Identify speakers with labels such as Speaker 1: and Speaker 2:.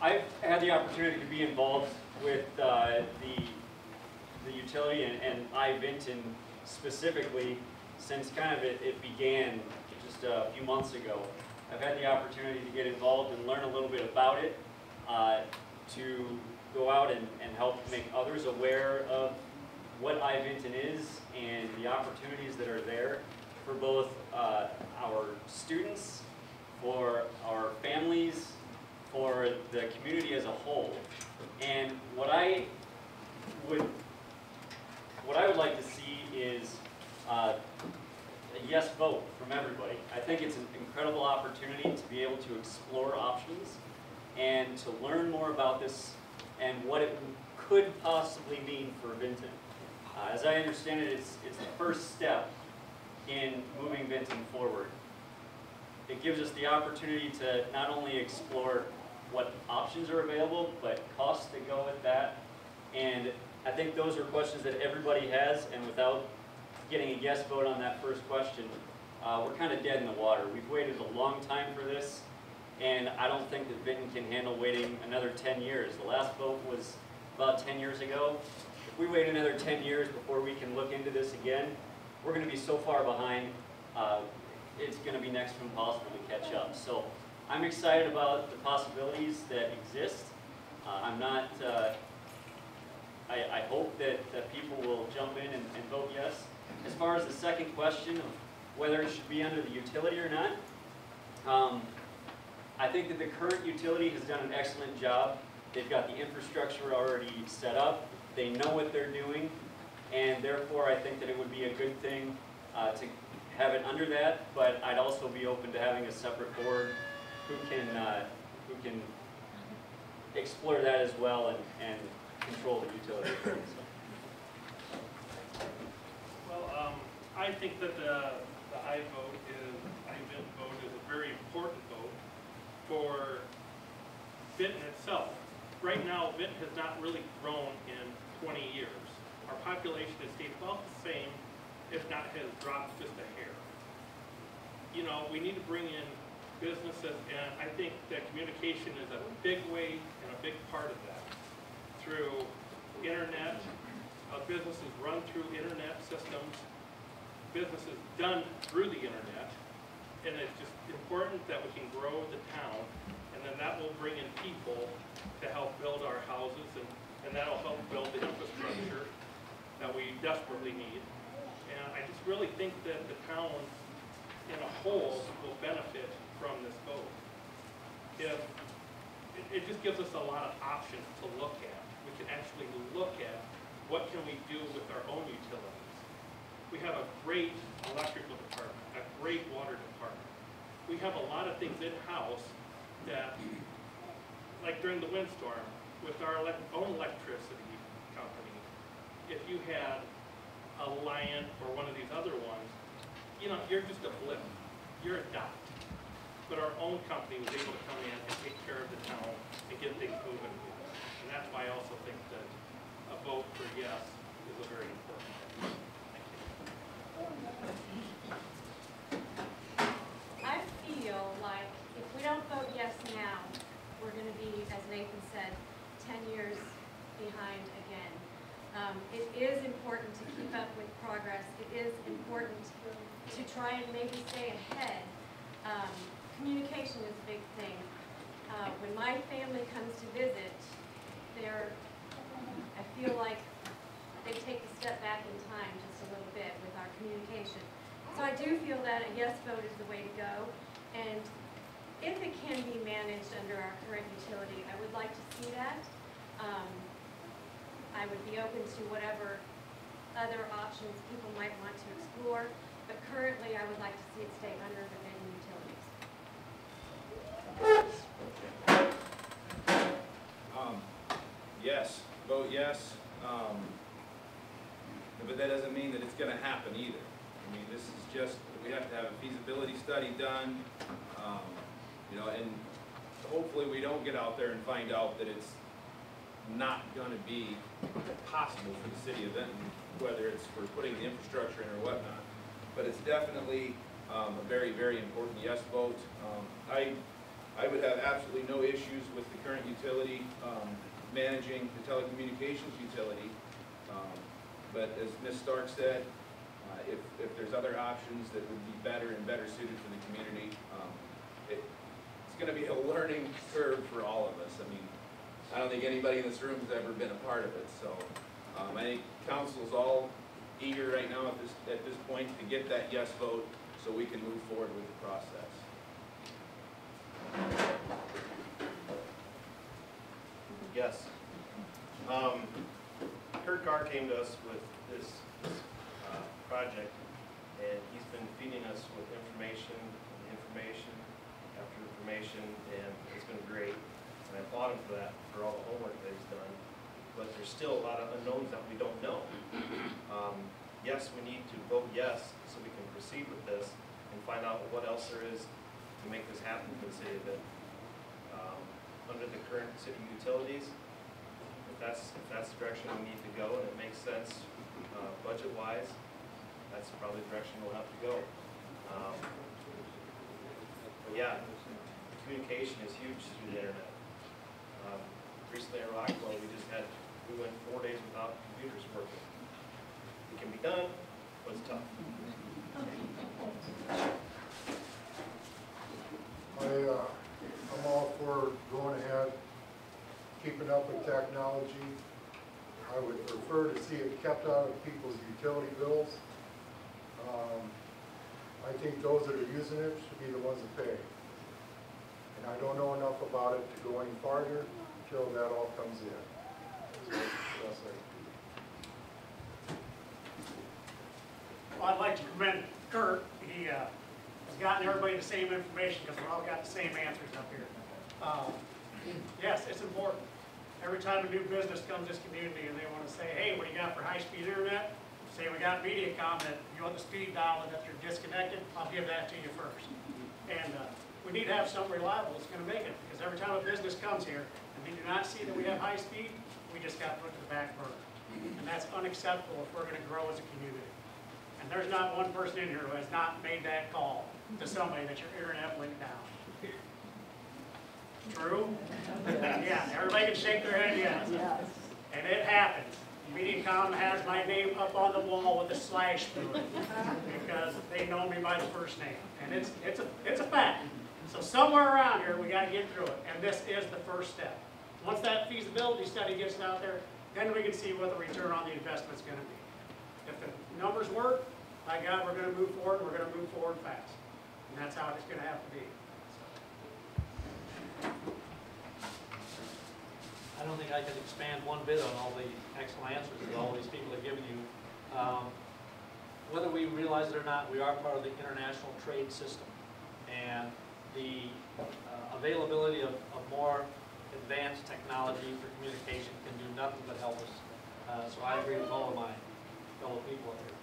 Speaker 1: I've had the opportunity to be involved with the utility and iVinton specifically since kind of it began just a few months ago. I've had the opportunity to get involved and learn a little bit about it, to go out and help make others aware of what iVinton is and the opportunities that are there for both our students, for our families, for the community as a whole. And what I would like to see is a yes vote from everybody. I think it's an incredible opportunity to be able to explore options and to learn more about this and what it could possibly mean for Vinton. As I understand it, it's the first step in moving Vinton forward. It gives us the opportunity to not only explore what options are available, but costs that go with that. And I think those are questions that everybody has, and without getting a yes vote on that first question, we're kind of dead in the water. We've waited a long time for this, and I don't think that Vinton can handle waiting another 10 years. The last vote was about 10 years ago. If we wait another 10 years before we can look into this again, we're going to be so far behind, it's going to be next to impossible to catch up. So I'm excited about the possibilities that exist. I'm not, I hope that people will jump in and vote yes. As far as the second question of whether it should be under the utility or not, I think that the current utility has done an excellent job. They've got the infrastructure already set up. They know what they're doing, and therefore I think that it would be a good thing to have it under that, but I'd also be open to having a separate board who can explore that as well and control the utility.
Speaker 2: Well, I think that the iVinton vote is a very important vote for Vinton itself. Right now, Vinton has not really grown in 20 years. Our population has stayed about the same, if not has dropped just a hair. You know, we need to bring in businesses, and I think that communication is a big way and a big part of that. Through internet, businesses run through internet systems, businesses done through the internet, and it's just important that we can grow the town, and then that will bring in people to help build our houses, and that'll help build the infrastructure that we desperately need. And I just really think that the town in a whole will benefit from this vote. It just gives us a lot of options to look at. We can actually look at what can we do with our own utilities. We have a great electrical department, a great water department. We have a lot of things in-house that, like during the windstorm, with our own electricity company, if you had a Lion or one of these other ones, you know, you're just a blip. You're a dot. But our own company was able to come in and take care of the town and get things moving. And that's why I also think that a vote for yes is a very important thing. Thank you.
Speaker 3: I feel like if we don't vote yes now, we're going to be, as Nathan said, 10 years behind again. It is important to keep up with progress. It is important to try and maybe stay ahead. Communication is a big thing. When my family comes to visit, I feel like they take a step back in time just a little bit with our communication. So I do feel that a yes vote is the way to go. And if it can be managed under our current utility, I would like to see that. I would be open to whatever other options people might want to explore, but currently I would like to see it stay under the Vinton utilities.
Speaker 4: Yes, vote yes, but that doesn't mean that it's going to happen either. I mean, this is just, we have to have a feasibility study done, you know, and hopefully we don't get out there and find out that it's not going to be possible for the city of Vinton, whether it's for putting the infrastructure in or whatnot. But it's definitely a very, very important yes vote. I I would have absolutely no issues with the current utility managing the telecommunications utility. But as Ms. Stark said, if there's other options that would be better and better suited for the community, it's going to be a learning curve for all of us. I mean, I don't think anybody in this room has ever been a part of it, so I think council's all eager right now at this point to get that yes vote so we can move forward with the process.
Speaker 5: Yes. Kurt Carr came to us with this project, and he's been feeding us with information after information, and it's been great. And I applaud him for that, for all the homework that he's done. But there's still a lot of unknowns that we don't know. Yes, we need to vote yes so we can proceed with this and find out what else there is to make this happen for the city of Benton. Under the current city utilities, if that's the direction we need to go and it makes sense budget-wise, that's probably the direction we'll have to go. But yeah, communication is huge through the internet. Recently in Rockwell, we went 4 days without computers working. It can be done, but it's tough.
Speaker 6: I'm all for going ahead, keeping up with technology. I would prefer to see it kept out of people's utility bills. I think those that are using it should be the ones that pay. And I don't know enough about it to go any farther until that all comes in. So that's it.
Speaker 7: Well, I'd like to commend Kurt. He has gotten everybody the same information because we all got the same answers up here. Yes, it's important. Every time a new business comes to this community and they want to say, hey, what do you got for high-speed internet? Say we got Mediacom that you want the speed dial and that you're disconnected, I'll give that to you first. And we need to have something reliable that's going to make it, because every time a business comes here and they do not see that we have high speed, we just got put to the back burner. And that's unacceptable if we're going to grow as a community. And there's not one person in here who has not made that call to somebody that your internet went down. True? Yeah, everybody can shake their head yes. And it happens. Mediacom has my name up on the wall with a slash through it because they know me by the first name. And it's a fact. So somewhere around here, we got to get through it. And this is the first step. Once that feasibility study gets out there, then we can see what the return on the investment is going to be. If the numbers work, by God, we're going to move forward. We're going to move forward fast. And that's how it's going to have to be.
Speaker 8: I don't think I can expand one bit on all the excellent answers that all these people have given you. Whether we realize it or not, we are part of the international trade system. And the availability of more advanced technology for communication can do nothing but help us. So I agree with all of my fellow people up here.